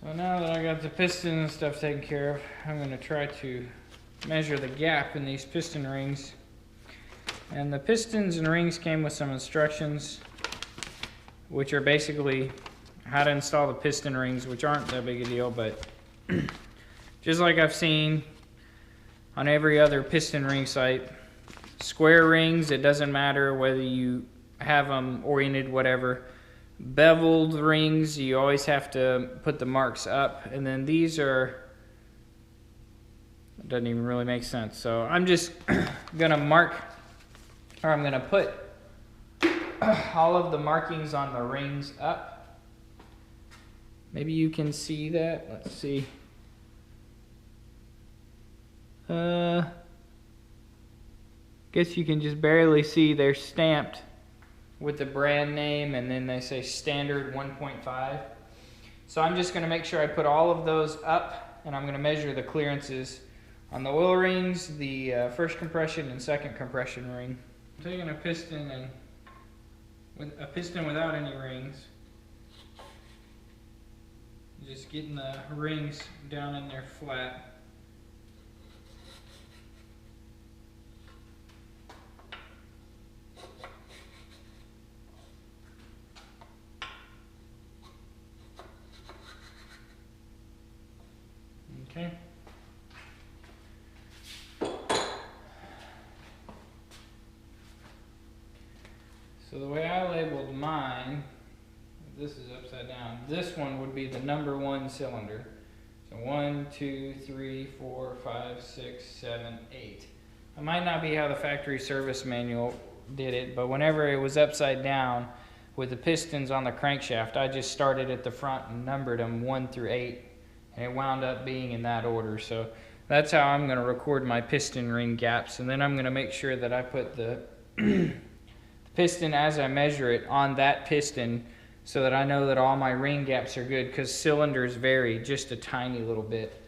So now that I got the piston and stuff taken care of, I'm going to try to measure the gap in these piston rings. And the pistons and rings came with some instructions, which are basically how to install the piston rings, which aren't that big a deal, but just like I've seen on every other piston ring site, square rings, it doesn't matter whether you have them oriented, whatever. Beveled rings, you always have to put the marks up, and then these are, it doesn't even really make sense. So I'm just gonna mark, or I'm gonna put all of the markings on the rings up. Maybe you can see that. Let's see. Guess you can just barely see they're stamped with the brand name, and then they say standard 1.5. So I'm just going to make sure I put all of those up, and I'm going to measure the clearances on the oil rings, the first compression and second compression ring. I'm taking a piston and with a piston without any rings, just getting the rings down in there flat. Okay. So the way I labeled mine, this is upside down. This one would be the number 1 cylinder. So 1, 2, 3, 4, 5, 6, 7, 8. It might not be how the factory service manual did it, but whenever it was upside down with the pistons on the crankshaft, I just started at the front and numbered them 1 through 8. And it wound up being in that order. So that's how I'm going to record my piston ring gaps. And then I'm going to make sure that I put the piston as I measure it on that piston so that I know that all my ring gaps are good, because cylinders vary just a tiny little bit.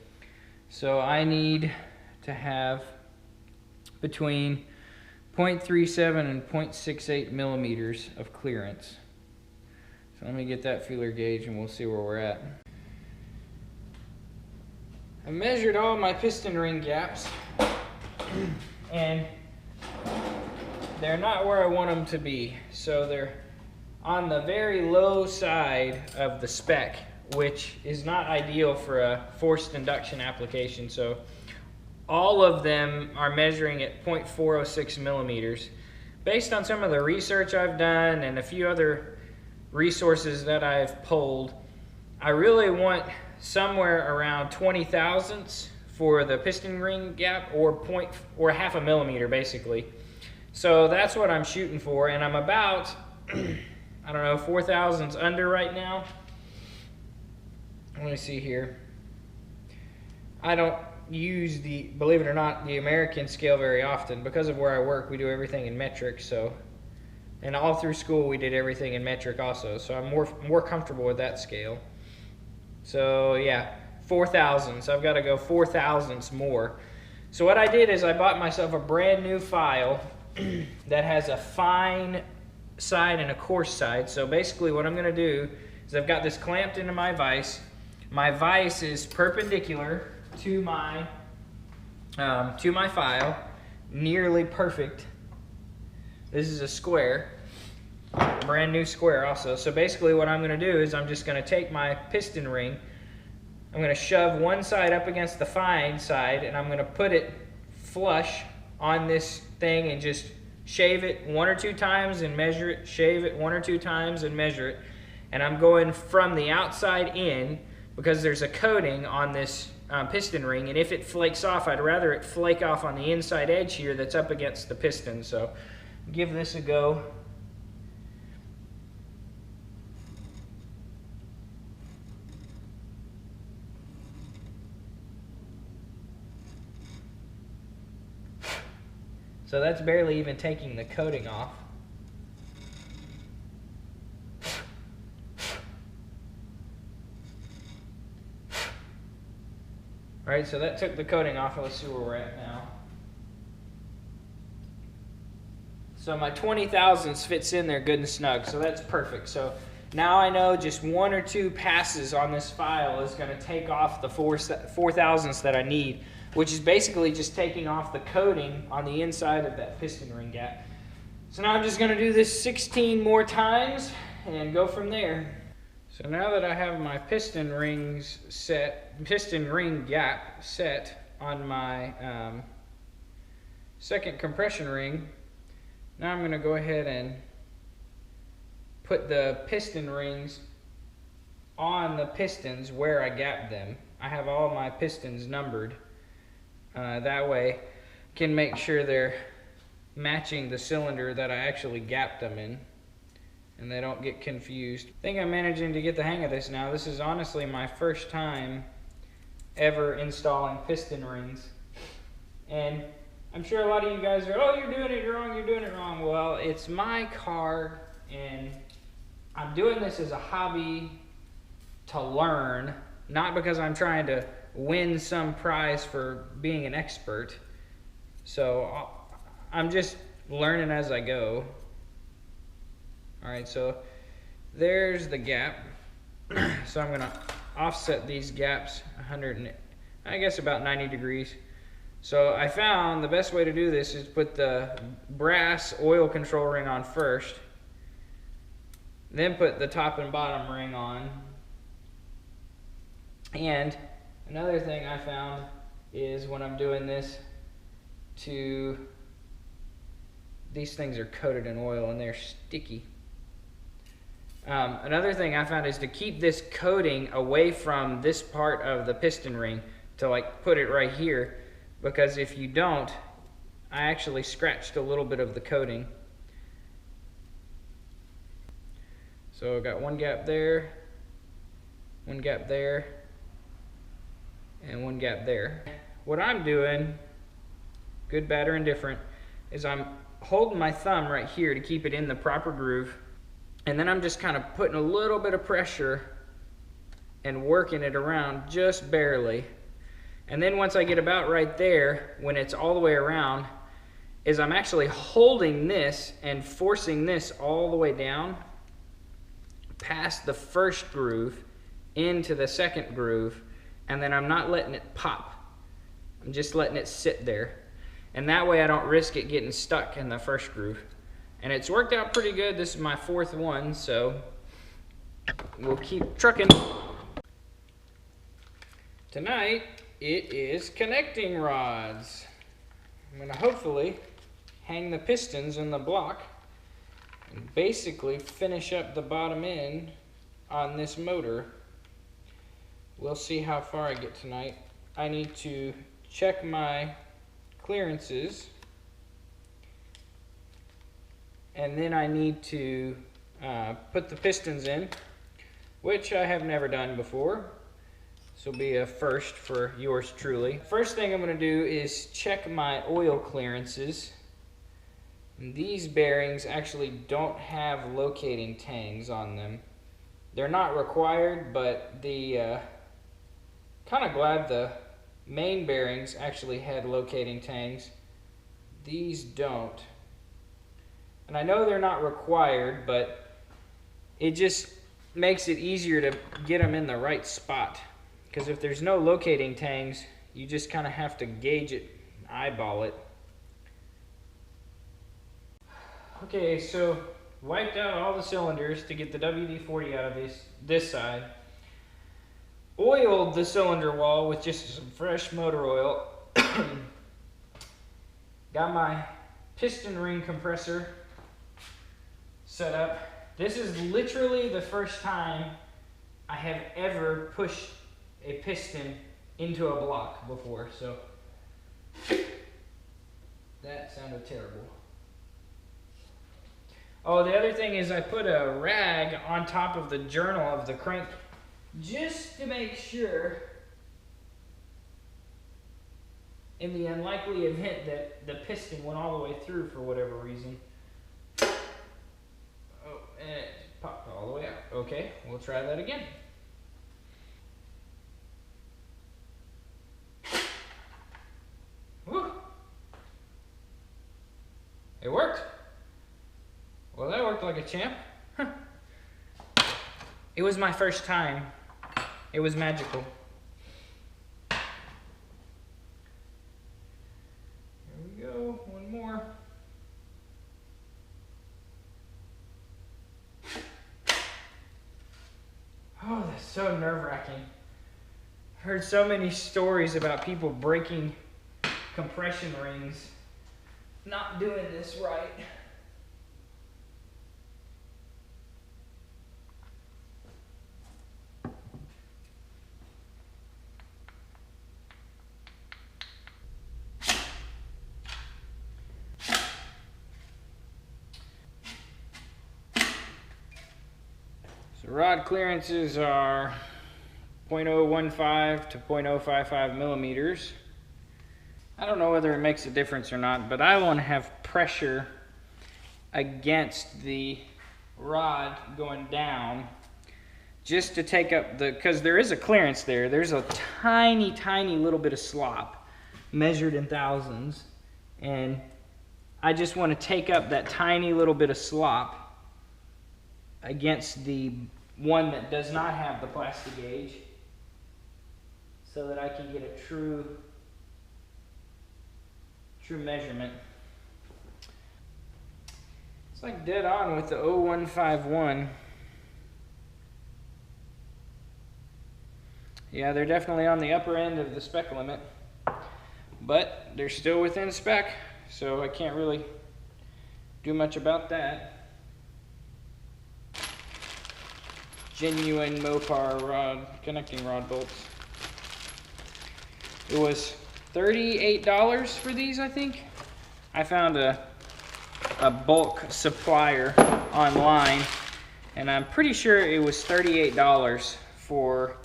So I need to have between 0.37 and 0.68 millimeters of clearance. So let me get that feeler gauge and we'll see where we're at. I measured all my piston ring gaps, and they're not where I want them to be. So they're on the very low side of the spec, which is not ideal for a forced induction application. So all of them are measuring at 0.406 millimeters. Based on some of the research I've done and a few other resources that I've pulled, I really want somewhere around 20 thousandths for the piston ring gap, or half a millimeter basically. So that's what I'm shooting for, and I'm about I don't know, 4 thousandths under right now. Let me see here. I don't use the, believe it or not, the American scale very often. Because of where I work, we do everything in metric, so, and all through school we did everything in metric also, so I'm more comfortable with that scale. So yeah, 4 thousandths. I've got to go 4 thousandths more. So what I did is I bought myself a brand new file that has a fine side and a coarse side. So basically what I'm going to do is I've got this clamped into my vise. My vise is perpendicular to my file, nearly perfect. This is a square. Brand new square also. So basically what I'm going to do is I'm just going to take my piston ring, I'm going to shove one side up against the fine side, and I'm going to put it flush on this thing and just shave it 1 or 2 times and measure it, shave it 1 or 2 times and measure it. And I'm going from the outside in because there's a coating on this piston ring, and if it flakes off, I'd rather it flake off on the inside edge here that's up against the piston. So give this a go. So that's barely even taking the coating off. All right, so that took the coating off. Let's see where we're at now. So my 20 thousandths fits in there good and snug, so that's perfect. So Now I know just 1 or 2 passes on this file is going to take off the 4 thousandths that I need, which is basically just taking off the coating on the inside of that piston ring gap. So now I'm just going to do this 16 more times and go from there. So now that I have my piston ring gap set on my second compression ring, now I'm going to go ahead and put the piston rings on the pistons where I gapped them. I have all my pistons numbered. That way I can make sure they're matching the cylinder that I actually gapped them in, and they don't get confused. I think I'm managing to get the hang of this now. This is honestly my first time ever installing piston rings. And I'm sure a lot of you guys are, oh, you're doing it wrong, you're doing it wrong. Well, it's my car, and I'm doing this as a hobby to learn, not because I'm trying to win some prize for being an expert. So I'm just learning as I go. All right, so there's the gap. So I'm gonna offset these gaps I guess about 90 degrees. So I found the best way to do this is put the brass oil control ring on first, then put the top and bottom ring on. And another thing I found is when I'm doing this, these things are coated in oil and they're sticky. Another thing I found is to keep this coating away from this part of the piston ring, to like put it right here, because if you don't, I actually scratched a little bit of the coating. So I got one gap there, and one gap there. What I'm doing, good, bad, or indifferent, is I'm holding my thumb right here to keep it in the proper groove, and then I'm just kind of putting a little bit of pressure and working it around just barely. And then once I get about right there, when it's all the way around, is I'm actually holding this and forcing this all the way down past the first groove into the second groove, and then I'm not letting it pop. I'm just letting it sit there. And that way I don't risk it getting stuck in the first groove. And it's worked out pretty good. This is my 4th one, so we'll keep trucking. Tonight, it is connecting rods. I'm gonna hopefully hang the pistons in the block and basically finish up the bottom end on this motor. We'll see how far I get tonight. I need to check my clearances, and then I need to put the pistons in, which I have never done before. This will be a first for yours truly. First thing I'm going to do is check my oil clearances. And these bearings actually don't have locating tangs on them. They're not required, but the kind of glad the main bearings actually had locating tangs. These don't. And I know they're not required, but it just makes it easier to get them in the right spot. Because if there's no locating tangs, you just kind of have to gauge it, eyeball it. Okay, so wiped out all the cylinders to get the WD-40 out of this side. Oiled the cylinder wall with just some fresh motor oil. Got my piston ring compressor set up. This is literally the first time I have ever pushed a piston into a block before, so that sounded terrible. Oh, the other thing is I put a rag on top of the journal of the crank just to make sure, in the unlikely event that the piston went all the way through for whatever reason. Oh, and it popped all the way out. Okay, we'll try that again. Whew. It worked. Well, that worked like a champ. It was my first time. It was magical. Here we go, one more. Oh, that's so nerve-wracking. Heard so many stories about people breaking compression rings, not doing this right. So rod clearances are 0.015 to 0.055 millimeters. I don't know whether it makes a difference or not, but I want to have pressure against the rod going down just to take up the, because there is a clearance there. There's a tiny, tiny little bit of slop measured in thousands, and I just want to take up that tiny little bit of slop against the one that does not have the plastic gauge so that I can get a true measurement. It's like dead on with the 0151. Yeah, they're definitely on the upper end of the spec limit, but they're still within spec, so I can't really do much about that. Genuine Mopar rod, connecting rod bolts. It was $38 for these, I think. I found a bulk supplier online, and I'm pretty sure it was $38 for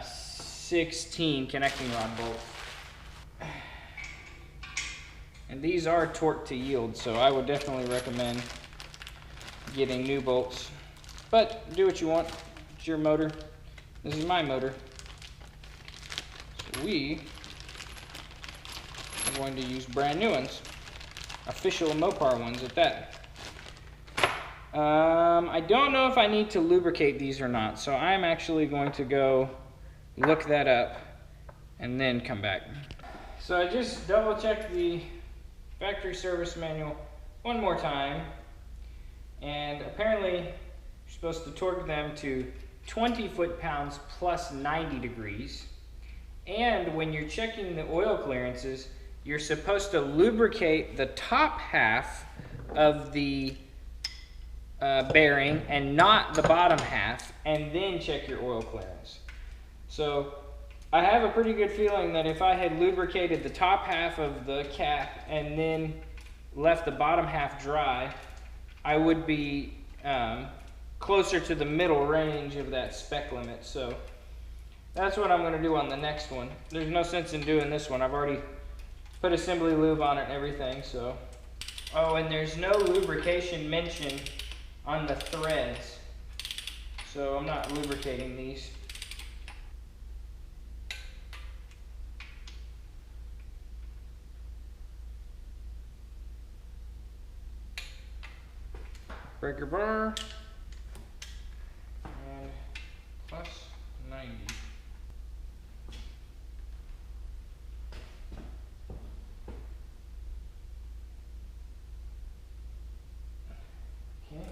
16 connecting rod bolts. And these are torque to yield, so I would definitely recommend getting new bolts. But do what you want. It's your motor. This is my motor. So we are going to use brand new ones. Official Mopar ones at that. I don't know if I need to lubricate these or not, so I'm actually going to go look that up and then come back. So I just double checked the factory service manual one more time, and apparently you're supposed to torque them to 20 foot-pounds plus 90 degrees. And when you're checking the oil clearances, you're supposed to lubricate the top half of the bearing and not the bottom half, and then check your oil clearance. So I have a pretty good feeling that if I had lubricated the top half of the cap and then left the bottom half dry, I would be closer to the middle range of that spec limit. So that's what I'm going to do on the next one. There's no sense in doing this one. I've already put assembly lube on it and everything. So, oh, and there's no lubrication mentioned on the threads, so I'm not lubricating these. Breaker bar and plus 90. Okay.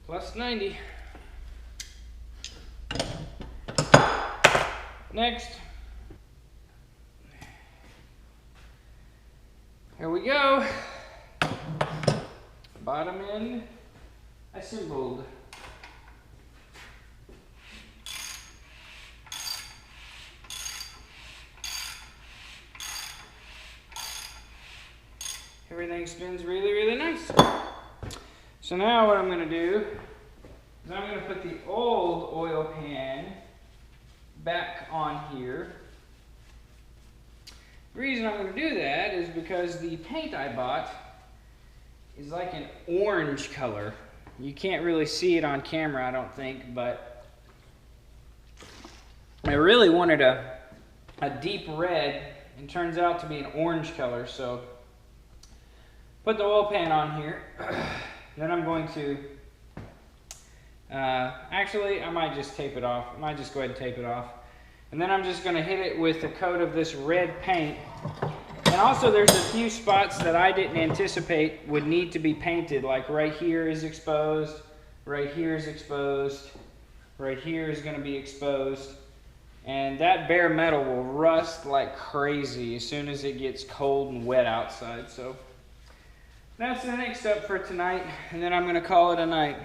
Plus 90. Next. Here we go. Bottom end assembled. Everything spins really, really nice. So now what I'm going to do is I'm going to put the old oil pan back on here. The reason I'm going to do that is because the paint I bought is like an orange color. You can't really see it on camera, I don't think, but I really wanted a deep red and turns out to be an orange color. So put the oil pan on here. Then I'm going to, actually I might just tape it off. I might just go ahead and tape it off. And then I'm just going to hit it with a coat of this red paint. And also there's a few spots that I didn't anticipate would need to be painted. Like right here is exposed, right here is exposed, right here is going to be exposed. And that bare metal will rust like crazy as soon as it gets cold and wet outside. So that's the next step for tonight, and then I'm going to call it a night.